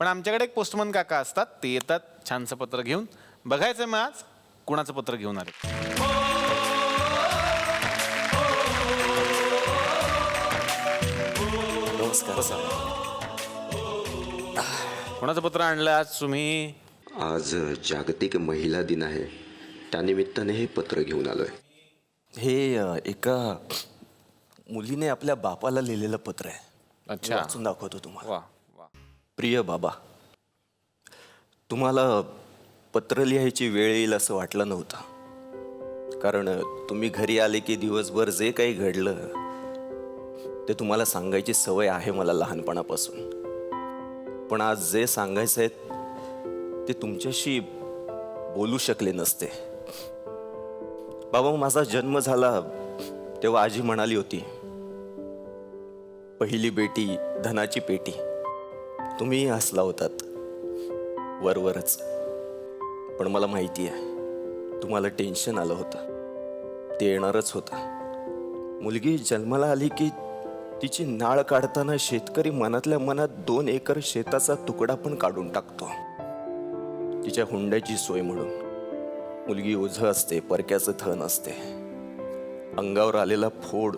पण आमच्याकडे एक पोस्टमन काका असतात, ते येतात छानसं पत्र घेऊन. बघायचं मग आज कुणाचं पत्र घेऊन आले. नमस्कार सर. कोणाचं पत्र आणलं आज तुम्ही? आज जागतिक महिला दिन आहे, त्यानिमित्ताने हे पत्र घेऊन आलोय. हे एका मुलीने आपल्या बापाला लिहिलेलं पत्र आहे. अच्छा. वाचून दाखवतो तुम्हाला. वा वा. प्रिय बाबा, तुम्हाला पत्र लिहायची वेळ येईल असं वाटलं नव्हतं, कारण तुम्ही घरी आले की दिवसभर जे काही घडलं ते तुम्हाला सांगायची सवय आहे मला लहानपणापासून. पण आज जे सांगायचं आहे ते तुमच्याशी बोलू शकले नसते. बाबा, माझा जन्म झाला तेव्हा आजी म्हणाली होती, पहिली बेटी धनाची पेटी. तुम्ही हसला होतात वरवरच. पण मला माहिती आहे तुम्हाला टेन्शन आलं होतं. ते येणारच होतं. मुलगी जन्माला आली की तिची नाळ काढताना शेतकरी मनातल्या मनात 2 एकर शेताचा तुकडा पण काढून टाकतो, तिच्या हुंड्याची सोय म्हणून. मुलगी ओझं असते, परक्याचं थन असते. अंगावर आलेला फोड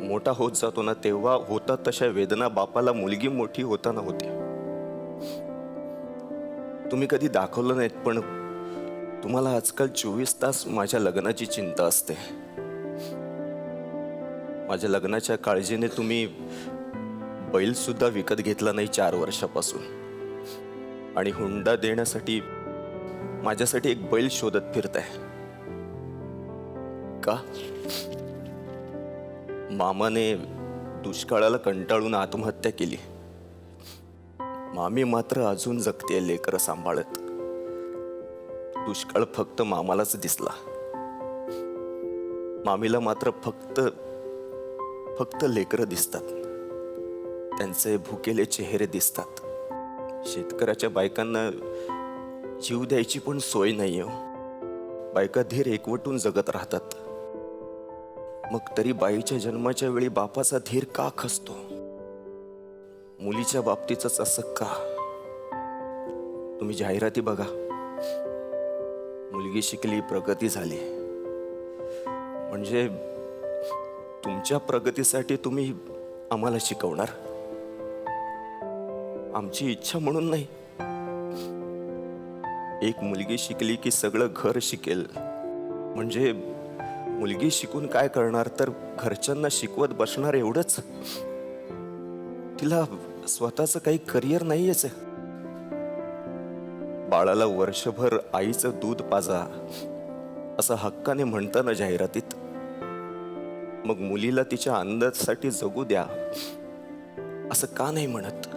मोठा होत जातो ना, तेव्हा होतात तशा वेदना बापाला मुलगी मोठी होताना होते. तुम्ही कधी दाखवलं नाहीत, पण तुम्हाला आजकाल 24 तास माझ्या लग्नाची चिंता असते. माझ्या लग्नाच्या काळजीने तुम्ही बैल सुद्धा विकत घेतला नाही 4 वर्षापासून, आणि हुंडा देण्यासाठी माझ्यासाठी एक बैल शोधत फिरताय का? मामाने दुष्काळाला कंटाळून आत्महत्या केली. मामी मात्र अजून जगतेय लेकरं सांभाळत. दुष्काळ फक्त मामालाच दिसला. मामीला मात्र फक्त लेकरं दिसतात, त्यांचे भुकेले चेहरे दिसतात. शेतकऱ्याच्या बायकांना जीव द्यायची पण सोय नाही हो. बायका धीर एकवटून जगत राहतात. मग तरी बाईच्या जन्माच्या वेळी बापाचा धीर का खचतो? मुलीच्या बाबतीतच असं का? तुम्ही जाहिराती बघा. मुलगी शिकली, प्रगती झाली. म्हणजे तुमच्या प्रगतीसाठी तुम्ही आम्हाला शिकवणार? आमची इच्छा म्हणून नाही. एक मुलगी शिकली की सगळं घर शिकेल. म्हणजे मुलगी शिकून काय करणार, तर घरच्यांना शिकवत बसणार एवढंच. तिला स्वतःचं काही करिअर नाहीयेच. बाळाला वर्षभर आईचं दूध पाजा असं हक्काने म्हणताना जाहिरातीत, मग मुलीला तिच्या आनंदासाठी जगू द्या असं का नाही म्हणत?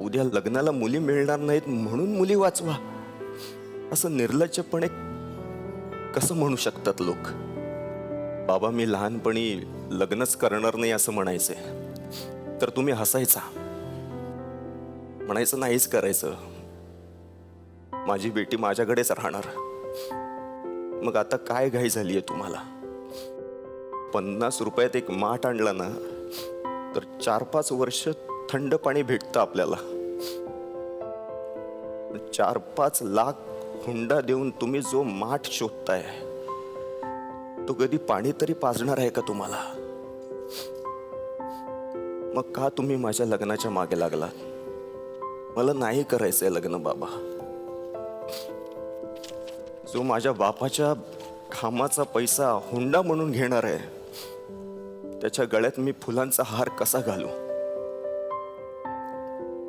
उद्या लग्नाला मुली मिळणार नाहीत म्हणून मुली वाचवा असं निर्लज्जपणे कसं म्हणू शकतात लोक? बाबा, मी लहानपणी लग्नच करणार नाही असं म्हणायचे, तर तुम्ही हसायचा, म्हणायचं नाहीच करायचं, माझी बेटी माझ्याकडेच राहणार. मग आता काय घाई झालीये तुम्हाला? 50 रुपयात एक माठ आणला ना, तर 4-5 वर्ष थंड पाणी भेटतं आपल्याला. 4-5 लाख हुंडा देऊन तुम्ही जो माठ शोधताय, तो कधी पाणी तरी पाजणार आहे का तुम्हाला? मग का तुम्ही माझ्या लग्नाच्या मागे लागलात? मला नाही करायचंय लग्न बाबा. जो माझ्या बापाच्या घामाचा पैसा हुंडा म्हणून घेणार आहे, त्याच्या गळ्यात मी फुलांचा हार कसा घालू?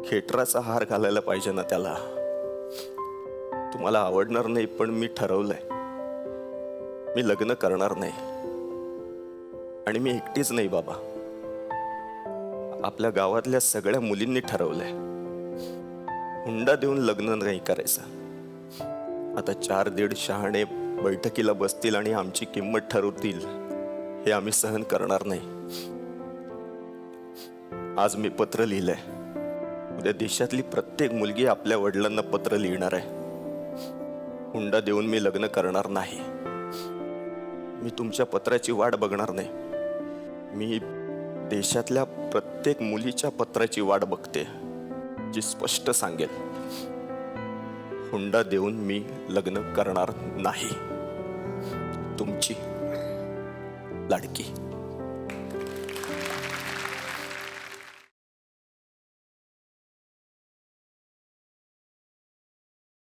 खेटराचा हार घालायला पाहिजे ना त्याला. तुम्हाला आवडणार नाही, पण मी ठरवलंय, मी लग्न करणार नाही. आणि मी एकटीच नाही बाबा, आपल्या गावातल्या सगळ्या मुलींनी ठरवलंय, हुंडा देऊन लग्न नाही करायचं. आता 4-1.5 शहाणे बैठकीला बसतील आणि आमची किंमत ठरवतील, हे आम्ही सहन करणार नाही. आज मी पत्र लिहिलंय, उद्या देशातली प्रत्येक मुलगी आपल्या वडिलांना पत्र लिहिणार आहे. हुंडा देऊन मी लग्न करणार नाही. मी तुमच्या पत्राची वाट बघणार नाही. मी देशातल्या प्रत्येक मुलीच्या पत्राची वाट बघते, जी स्पष्ट सांगेल हुंडा देऊन मी लग्न करणार नाही. तुमची लाडकी.